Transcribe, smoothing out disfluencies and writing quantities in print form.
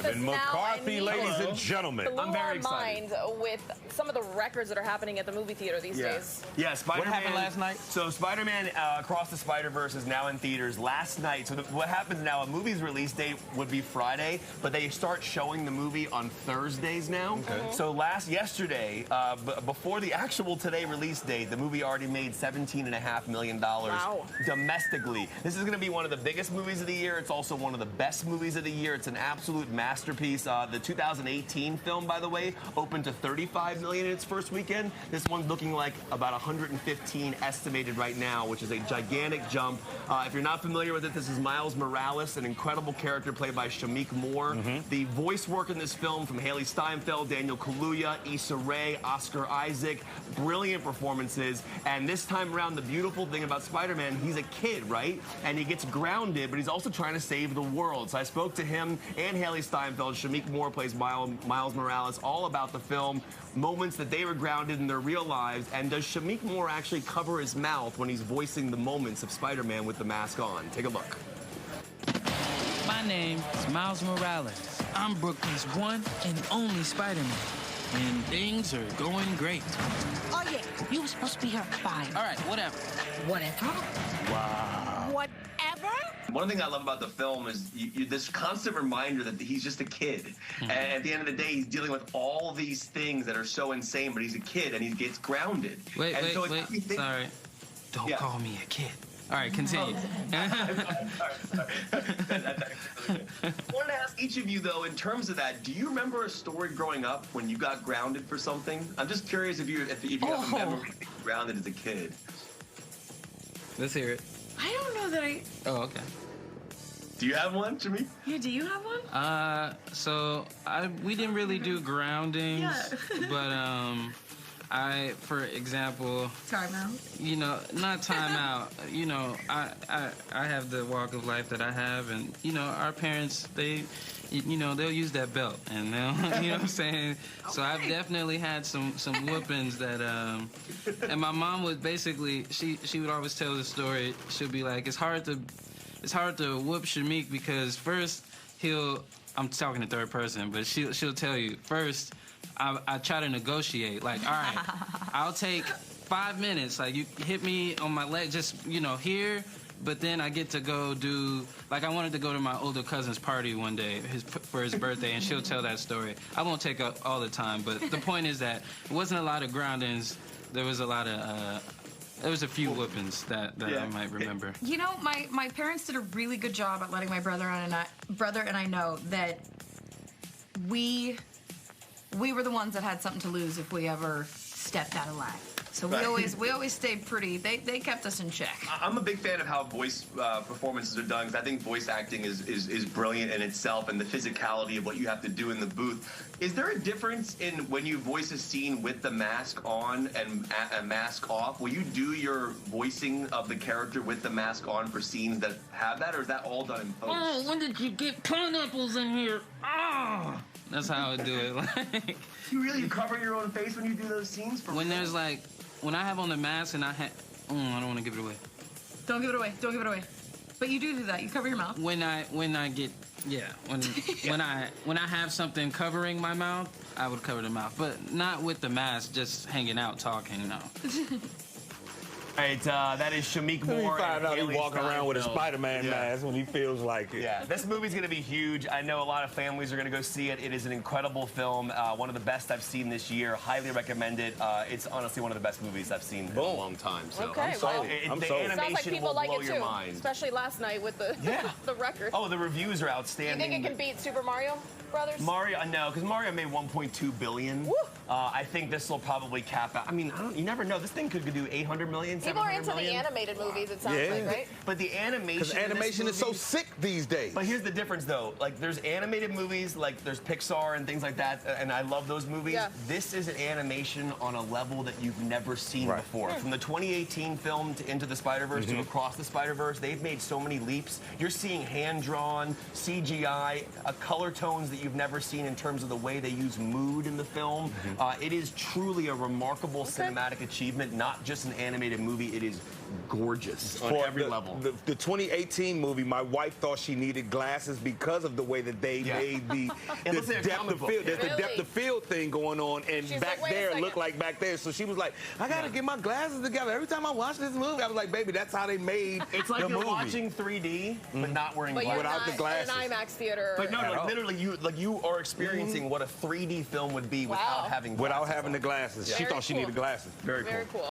Kevin McCarthy, ladies and gentlemen. I'm very excited. With some of the records that are happening at the movie theater these days. Yeah, Spider-Man. What happened last night? So Spider-Man Across the Spider-Verse is now in theaters. Last night, so what happens now, a movie's release date would be Friday, but they start showing the movie on Thursdays now. Okay. So yesterday, before the actual today release date, the movie already made $17.5 million domestically. This is going to be one of the biggest movies of the year. It's also one of the best movies of the year. It's an absolute masterpiece. The 2018 film, by the way, opened to $35 million in its first weekend. This one's looking like about 115 estimated right now, which is a gigantic jump. If you're not familiar with it, this is Miles Morales, an incredible character played by Shameik Moore. The voice work in this film from Hailee Steinfeld, Daniel Kaluuya, Issa Rae, Oscar Isaac, brilliant performances. And this time around, the beautiful thing about Spider-Man, he's a kid, right? And he gets grounded, but he's also trying to save the world. So I spoke to him and Hailee Steinfeld. Shameik Moore plays Miles Morales, all about the film, moments that they were grounded in their real lives. And does Shameik Moore actually cover his mouth when he's voicing the moments of Spider-Man with the mask on? Take a look. My name is Miles Morales. I'm Brooklyn's one and only Spider-Man. And things are going great. Oh, yeah. You were supposed to be here at 5. All right, whatever. Whatever? Wow. Whatever? One thing I love about the film is this constant reminder that he's just a kid. And at the end of the day, he's dealing with all these things that are so insane, but he's a kid and he gets grounded. Wait. Sorry. Don't call me a kid. All right, continue. I wanted to ask each of you, though, in terms of that, do you remember a story growing up when you got grounded for something? I'm just curious if you have a memory of being grounded as a kid. Let's hear it. I don't know that I... Oh, okay. Do you have one, Shameik? Yeah, do you have one? So we didn't really do groundings, but for example, time out. You know, not time out. You know, I have the walk of life that I have, and you know, our parents, they'll use that belt, and they'll, you know what I'm saying. Okay. So I've definitely had some whoopings that, and my mom would basically, she would always tell the story. She'll be like, it's hard to whoop Shameik because first I'm talking in third person, but she'll tell you first. I try to negotiate, like, all right, I'll take 5 minutes. Like, you hit me on my leg, just, you know, here, but then I get to go do, like, I wanted to go to my older cousin's party one day for his birthday, and she'll tell that story. I won't take up all the time, but the point is that it wasn't a lot of groundings. There was a lot of, there was a few whoopings that I might remember. You know, my parents did a really good job at letting my brother and I know that we were the ones that had something to lose if we ever stepped out of line. So we always stayed pretty. They kept us in check. I'm a big fan of how voice performances are done, because I think voice acting is brilliant in itself, and the physicality of what you have to do in the booth. Is there a difference in when you voice a scene with the mask on and a mask off? Will you do your voicing of the character with the mask on for scenes that have that, or is that all done in post? Oh, when did you get pineapples in here? Ah! That's how I do it. Like, you cover your own face when you do those scenes? When there's like, when I have on the mask and I don't want to give it away. Don't give it away. Don't give it away. But you do that. You cover your mouth. When I have something covering my mouth, I would cover the mouth, but not with the mask, just hanging out talking. No. All right, that is Shameik Moore. He find out he walking around with a Spider-Man mask when he feels like it. Yeah, this movie's going to be huge. I know a lot of families are going to go see it. It is an incredible film, one of the best I've seen this year. Highly recommend it. It's honestly one of the best movies I've seen in a long time. So okay, I'm sold. The animation sounds like people will like blow it your too, mind. especially last night with the the record. Oh, the reviews are outstanding. You think it can beat Super Mario Brothers? Mario, no, because Mario made $1.2 billion. Woo! I think this will probably cap out. I mean, you never know. This thing could do 800 million, 700 People are into million. the animated movies, it sounds like, right? But the animation. Because animation is so sick these days. But here's the difference, though. Like, there's animated movies, like there's Pixar and things like that, and I love those movies. Yeah. This is an animation on a level that you've never seen before. From the 2018 film to Into the Spider-Verse to Across the Spider-Verse, they've made so many leaps. You're seeing hand-drawn, CGI, color tones that you've never seen in terms of the way they use mood in the film. It is truly a remarkable cinematic achievement, not just an animated movie. movie. It is gorgeous on every level. The 2018 movie, my wife thought she needed glasses because of the way that they made the depth of field. There's the depth of field thing going on, and She's back like, there looked like back there. So she was like, I gotta get my glasses together. Every time I watch this movie, I was like, baby, that's how they made It's like the you're movie. watching 3D, but not wearing But glasses. you're Without not the glasses. in an IMAX theater. But no, like literally, you are experiencing what a 3D film would be without having glasses Without having the glasses. She Very thought she cool. needed glasses. Very cool. Very cool.